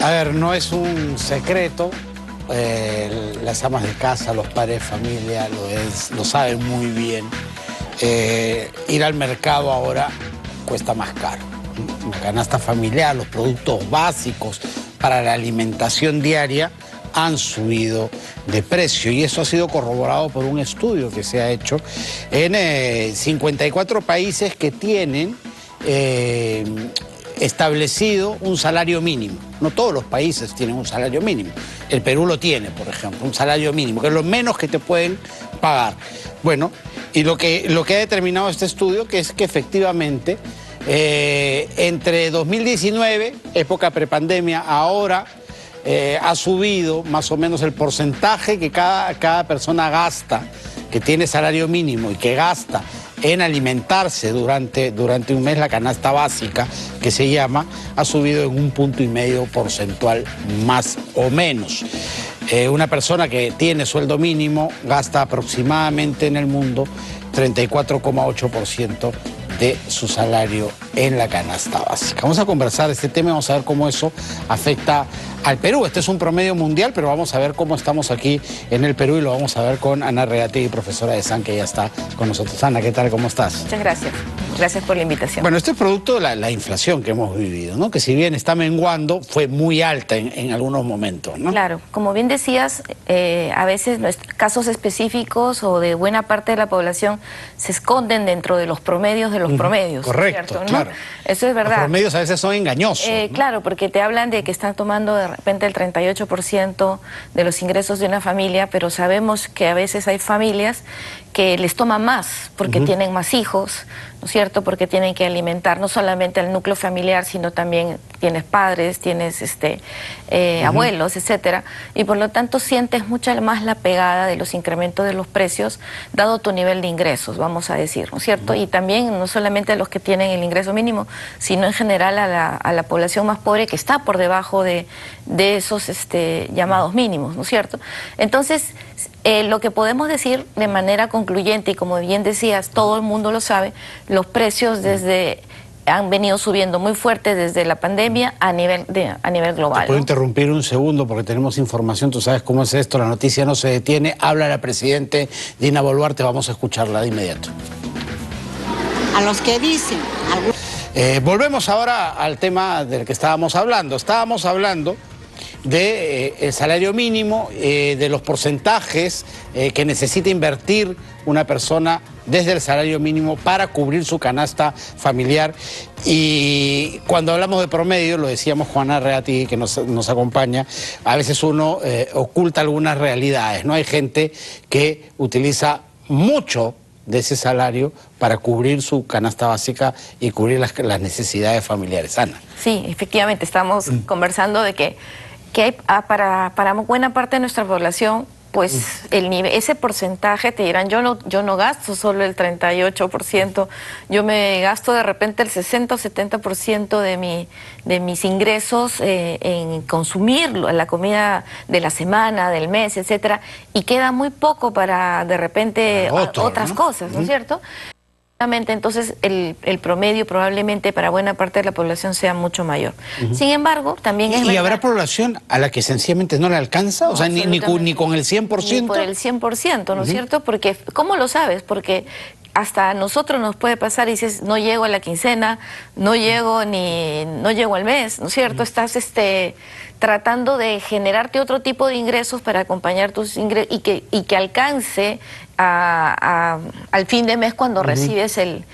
A ver, no es un secreto, las amas de casa, los padres de familia lo saben muy bien. Ir al mercado ahora cuesta más caro. La canasta familiar, los productos básicos para la alimentación diaria han subido de precio, y eso ha sido corroborado por un estudio que se ha hecho en 54 países que tienen establecido un salario mínimo. No todos los países tienen un salario mínimo. El Perú lo tiene, por ejemplo, un salario mínimo, que es lo menos que te pueden pagar. Bueno, y lo que ha determinado este estudio que es que efectivamente entre 2019, época prepandemia, ahora ha subido más o menos el porcentaje que cada persona gasta, que tiene salario mínimo y que gasta en alimentarse durante un mes, la canasta básica, que se llama, ha subido en 1,5 puntos porcentual más o menos. Una persona que tiene sueldo mínimo gasta aproximadamente en el mundo 34,8% de su salario en la canasta básica. Vamos a conversar de este tema y vamos a ver cómo eso afecta al Perú. Este es un promedio mundial, pero vamos a ver cómo estamos aquí en el Perú y lo vamos a ver con Ana Regategui, profesora de SAN, que ya está con nosotros. Ana, ¿qué tal? ¿Cómo estás? Muchas gracias. Gracias por la invitación. Bueno, esto es producto de la inflación que hemos vivido, ¿no? Que si bien está menguando, fue muy alta en algunos momentos, ¿no? Claro, como bien decías, a veces los casos específicos o de buena parte de la población se esconden dentro de los promedios de los promedios. Correcto, ¿cierto? claro. ¿No? Eso es verdad. Los promedios a veces son engañosos, ¿no? Claro, porque te hablan de que están tomando de repente el 38% de los ingresos de una familia, pero sabemos que a veces hay familias que les toman más porque tienen más hijos, ¿no es cierto? Porque tienen que alimentar no solamente al núcleo familiar, sino también tienes padres, tienes abuelos, etcétera, y por lo tanto sientes mucha más la pegada de los incrementos de los precios, dado tu nivel de ingresos, vamos a decir, ¿no es cierto? Y también no solamente a los que tienen el ingreso mínimo, sino en general a la población más pobre que está por debajo de esos llamados mínimos, ¿no es cierto? Entonces, lo que podemos decir de manera concluyente, y como bien decías, todo el mundo lo sabe, los precios han venido subiendo muy fuerte desde la pandemia a nivel global. Te puedo ¿no? interrumpir un segundo porque tenemos información, tú sabes cómo es esto, la noticia no se detiene. Habla la presidente Dina Boluarte, vamos a escucharla de inmediato. A los que dicen... Volvemos ahora al tema del que estábamos hablando. Estábamos hablando del salario mínimo, de los porcentajes que necesita invertir una persona desde el salario mínimo para cubrir su canasta familiar. Y cuando hablamos de promedio, lo decíamos Juana Regategui, que nos acompaña, a veces uno oculta algunas realidades, ¿no? Hay gente que utiliza mucho de ese salario para cubrir su canasta básica y cubrir las necesidades familiares. Ana. Sí, efectivamente, estamos conversando de que hay para buena parte de nuestra población, pues ese porcentaje te dirán, yo no gasto solo el 38%, yo me gasto de repente el 60 o 70% de mis ingresos en consumir la comida de la semana, del mes, etcétera, y queda muy poco para de repente otras cosas, ¿no es cierto? Entonces el promedio probablemente para buena parte de la población sea mucho mayor. Sin embargo, también es verdad... ¿Y habrá población a la que sencillamente no le alcanza? O sea, ni con el 100%. Ni por el 100%, ¿no es cierto? Porque, ¿cómo lo sabes? Porque hasta a nosotros nos puede pasar y dices, no llego a la quincena, no llego al mes, ¿no es cierto? Estás tratando de generarte otro tipo de ingresos para acompañar tus ingresos y que alcance al fin de mes cuando recibes el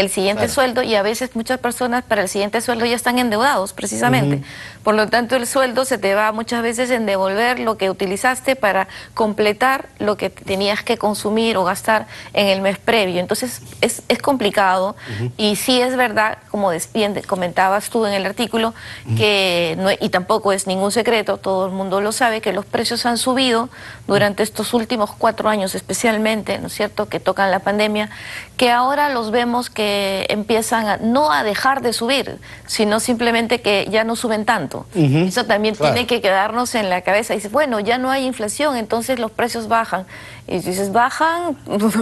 siguiente sueldo, y a veces muchas personas para el siguiente sueldo ya están endeudados precisamente. Por lo tanto, el sueldo se te va muchas veces en devolver lo que utilizaste para completar lo que tenías que consumir o gastar en el mes previo. Entonces es complicado, y sí es verdad, como bien comentabas tú en el artículo, que y tampoco es ningún secreto, todo el mundo lo sabe, que los precios han subido durante estos últimos 4 años especialmente, ¿no es cierto?, que tocan la pandemia, que ahora los vemos que empiezan no a dejar de subir, sino simplemente que ya no suben tanto. Eso también tiene que quedarnos en la cabeza. Dices, bueno, ya no hay inflación, entonces los precios bajan. Y dices, bajan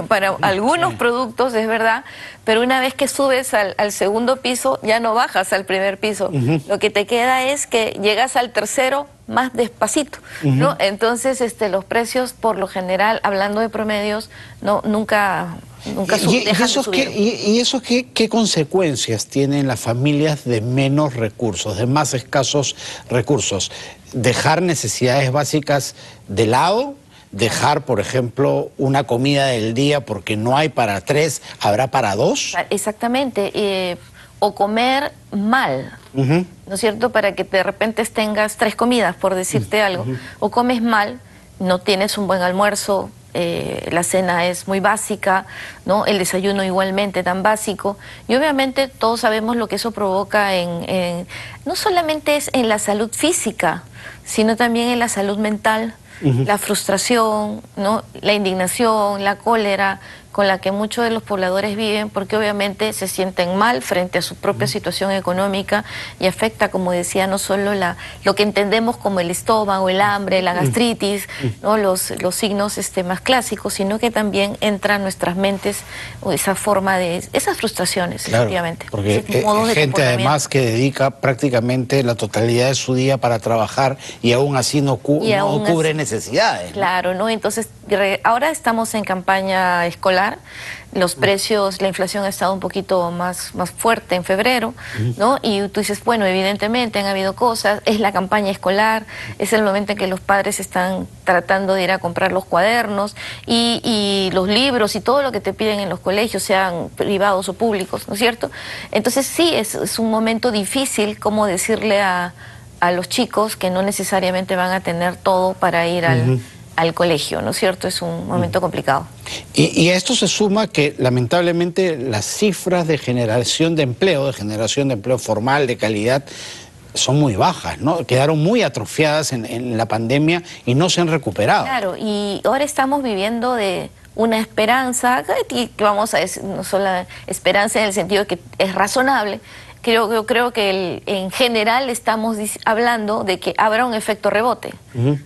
para algunos productos, es verdad, pero una vez que subes al segundo piso, ya no bajas al primer piso. Lo que te queda es que llegas al tercero más despacito, ¿no? Entonces, los precios, por lo general, hablando de promedios, nunca dejan de subir. ¿Y eso qué consecuencias tienen las familias de menos recursos, de más escasos recursos? ¿Dejar necesidades básicas de lado? ¿Dejar, por ejemplo, una comida del día porque no hay para 3, habrá para 2? Exactamente. O comer mal, ¿no es cierto? Para que de repente tengas 3 comidas, por decirte algo. O comes mal, no tienes un buen almuerzo, la cena es muy básica, ¿no? El desayuno igualmente tan básico. Y obviamente todos sabemos lo que eso provoca no solamente es en la salud física, sino también en la salud mental. La frustración, ¿no? La indignación, la cólera con la que muchos de los pobladores viven, porque obviamente se sienten mal frente a su propia situación económica y afecta, como decía, no solo lo que entendemos como el estómago, el hambre, la gastritis, ¿no? los signos más clásicos, sino que también entra en nuestras mentes esa forma de esas frustraciones, claro, efectivamente. Porque hay gente además que dedica prácticamente la totalidad de su día para trabajar y aún así no cubre necesidades. Claro, ¿no? Entonces, ahora estamos en campaña escolar. Los precios, la inflación ha estado un poquito más fuerte en febrero, ¿no? Y tú dices, bueno, evidentemente han habido cosas, es la campaña escolar, es el momento en que los padres están tratando de ir a comprar los cuadernos y los libros y todo lo que te piden en los colegios, sean privados o públicos, ¿no es cierto? Entonces sí, es un momento difícil, como decirle a los chicos que no necesariamente van a tener todo para ir al colegio, ¿no es cierto? Es un momento complicado. Y a esto se suma que lamentablemente las cifras de generación de empleo formal, de calidad, son muy bajas, ¿no? Quedaron muy atrofiadas en la pandemia y no se han recuperado. Claro, y ahora estamos viviendo de una esperanza, que vamos a decir, no solo la esperanza en el sentido de que es razonable. Yo creo que en general estamos hablando de que habrá un efecto rebote,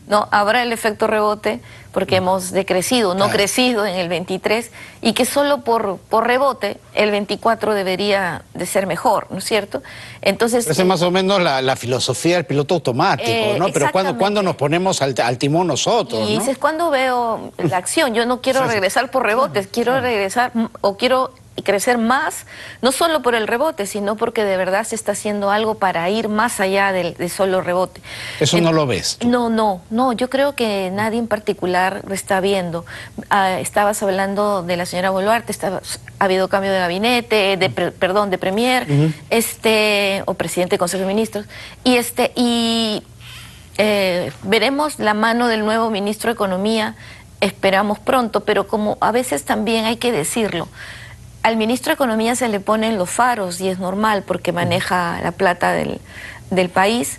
¿no? Habrá el efecto rebote porque hemos decrecido, no crecido en el 23, y que solo por rebote el 24 debería de ser mejor, ¿no es cierto? Entonces, esa es más o menos la filosofía del piloto automático, ¿no? Pero ¿cuándo nos ponemos al timón nosotros? Y dices, ¿cuándo veo la acción? Yo no quiero regresar por rebotes, quiero regresar o quiero crecer más, no solo por el rebote, sino porque de verdad se está haciendo algo para ir más allá de solo rebote. ¿Eso no lo ves tú? No, yo creo que nadie en particular lo está viendo. Estabas hablando de la señora Boluarte, ha habido cambio de gabinete, de premier, o presidente del Consejo de Ministros, y veremos la mano del nuevo ministro de Economía, esperamos pronto, pero como a veces también hay que decirlo, al ministro de Economía se le ponen los faros y es normal porque maneja la plata del país,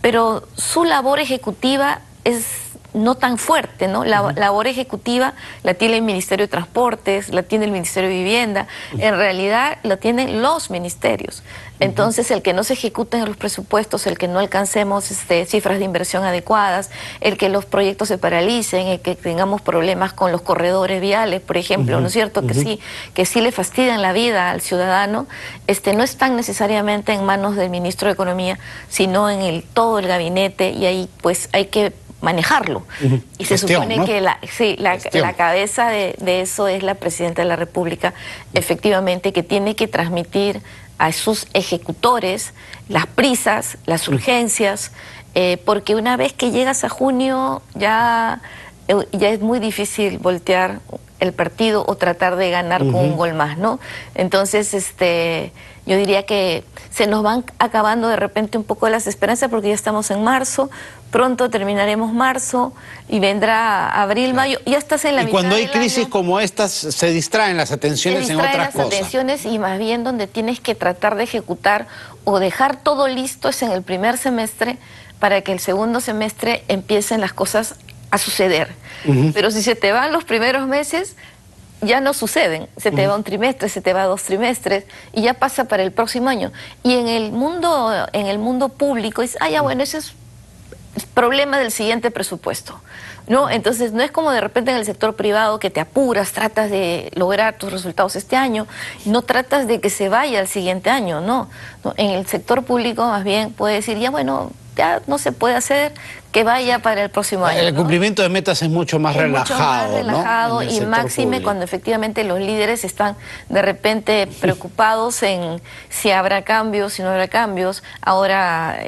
pero su labor ejecutiva es no tan fuerte, ¿no? La labor ejecutiva la tiene el Ministerio de Transportes, la tiene el Ministerio de Vivienda, en realidad la tienen los ministerios. Entonces, el que no se ejecuten los presupuestos, el que no alcancemos cifras de inversión adecuadas, el que los proyectos se paralicen, el que tengamos problemas con los corredores viales, por ejemplo, ¿no es cierto? Que sí le fastidian la vida al ciudadano, no están necesariamente en manos del ministro de Economía, sino en todo el gabinete, y ahí pues hay que manejarlo. Y se supone, ¿no?, que la cabeza de eso es la Presidenta de la República, efectivamente, que tiene que transmitir a sus ejecutores las prisas, las urgencias, porque una vez que llegas a junio ya es muy difícil voltear el partido o tratar de ganar con un gol más, ¿no? Entonces, yo diría que se nos van acabando de repente un poco las esperanzas porque ya estamos en marzo, pronto terminaremos marzo y vendrá abril, mayo, ya estás en la mitad. Y cuando hay crisis como estas se distraen las atenciones en otras cosas. Atenciones, y más bien donde tienes que tratar de ejecutar o dejar todo listo es en el primer semestre para que el segundo semestre empiecen las cosas a suceder. Pero si se te van los primeros meses, ya no suceden. Se te va un trimestre, se te va 2 trimestres y ya pasa para el próximo año. Y en el mundo público es, ya bueno, ese es el problema del siguiente presupuesto, ¿no? Entonces no es como de repente en el sector privado que te apuras, tratas de lograr tus resultados este año, no tratas de que se vaya al siguiente año, ¿no? En el sector público más bien puede decir, ya bueno, ya no se puede hacer, que vaya para el próximo año. El cumplimiento de metas es mucho más relajado, mucho más relajado, ¿no? Y máxime cuando efectivamente los líderes están de repente preocupados en si habrá cambios, si no habrá cambios. Ahora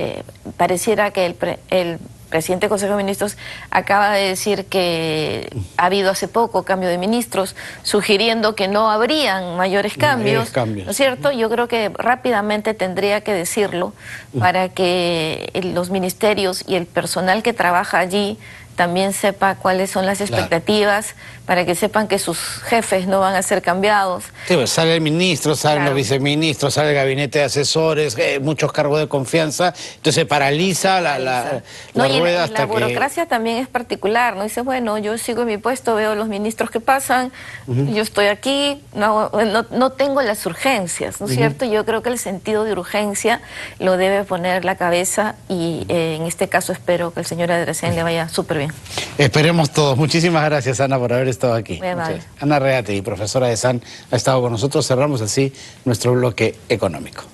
pareciera que el presidente del Consejo de Ministros acaba de decir que ha habido hace poco cambio de ministros, sugiriendo que no habrían mayores cambios, ¿no es cierto? Yo creo que rápidamente tendría que decirlo para que los ministerios y el personal que trabaja allí también sepa cuáles son las expectativas, para que sepan que sus jefes no van a ser cambiados. Sí, pues sale el ministro, salen los viceministros, sale el gabinete de asesores, muchos cargos de confianza, entonces se paraliza la rueda hasta la burocracia también es particular, ¿no? Dice, bueno, yo sigo en mi puesto, veo los ministros que pasan, yo estoy aquí, no tengo las urgencias, ¿no es cierto? Yo creo que el sentido de urgencia lo debe poner la cabeza y en este caso espero que el señor Adresen le vaya súper bien. Esperemos todos. Muchísimas gracias, Ana, por haber estado aquí. Ana Reategui, profesora de SAN, ha estado con nosotros. Cerramos así nuestro bloque económico.